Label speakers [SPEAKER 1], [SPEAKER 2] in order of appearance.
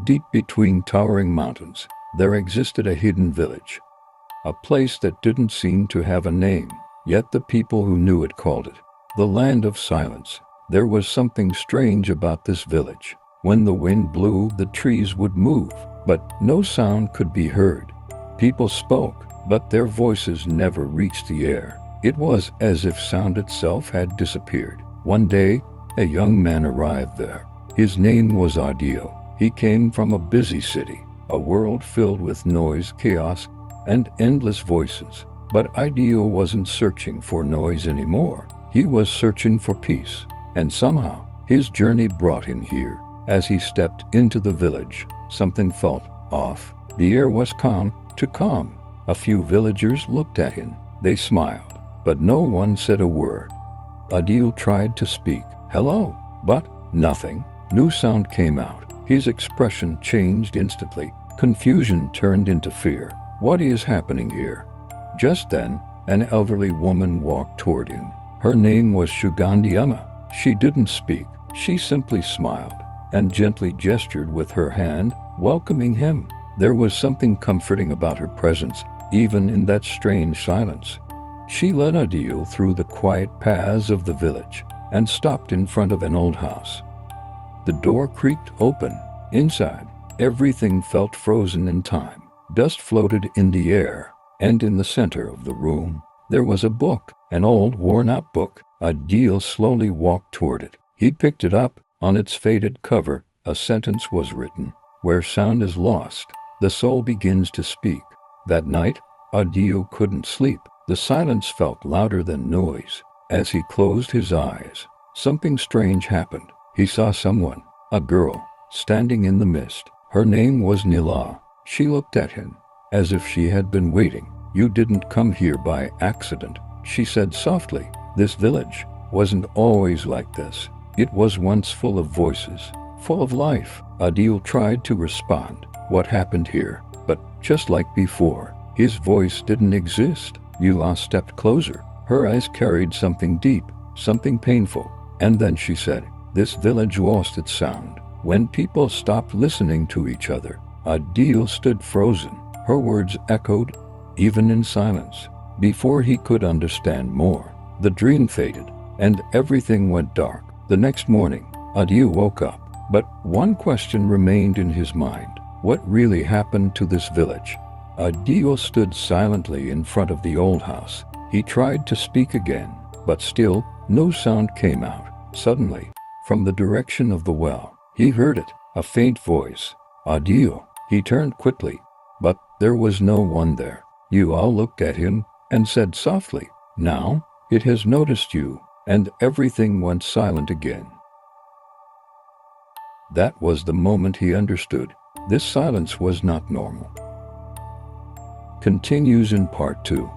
[SPEAKER 1] Deep between towering mountains, there existed a hidden village. A place that didn't seem to have a name, yet the people who knew it called it the Land of Silence. There was something strange about this village. When the wind blew, the trees would move, but no sound could be heard. People spoke, but their voices never reached the air. It was as if sound itself had disappeared. One day, a young man arrived there. His name was Adil. He came from a busy city, a world filled with noise, chaos, and endless voices. But Adil wasn't searching for noise anymore. He was searching for peace, and somehow his journey brought him here. As he stepped into the village, something felt off. The air was calm, too calm. A few villagers looked at him. They smiled, but no one said a word. Adil tried to speak, "Hello," but nothing. No sound came out. His expression changed instantly. Confusion turned into fear. What is happening here? Just then, an elderly woman walked toward him. Her name was Shugandiyama. She didn't speak. She simply smiled and gently gestured with her hand, welcoming him. There was something comforting about her presence, even in that strange silence. She led Adil through the quiet paths of the village and stopped in front of an old house. The door creaked open. Inside, everything felt frozen in time. Dust floated in the air, and in the center of the room, there was a book, an old worn-out book. Adil slowly walked toward it. He picked it up. On its faded cover, a sentence was written: "Where sound is lost, the soul begins to speak." That night, Adil couldn't sleep. The silence felt louder than noise. As he closed his eyes, something strange happened. He saw someone, a girl, standing in the mist. Her name was Nila. She looked at him, as if she had been waiting. "You didn't come here by accident," she said softly. "This village wasn't always like this. It was once full of voices, full of life." Adil tried to respond. What happened here? But just like before, his voice didn't exist. Nila stepped closer. Her eyes carried something deep, something painful. And then she said, "This village lost its sound when people stopped listening to each other." Adil stood frozen. Her words echoed, even in silence. Before he could understand more, the dream faded, and everything went dark. The next morning, Adil woke up, but one question remained in his mind. What really happened to this village? Adil stood silently in front of the old house. He tried to speak again, but still no sound came out. Suddenly, from the direction of the well, he heard it, a faint voice. "Adil." He turned quickly, but there was no one there. You all looked at him and said softly, "Now it has noticed you," and everything went silent again. That was the moment he understood. This silence was not normal. Continues in part 2.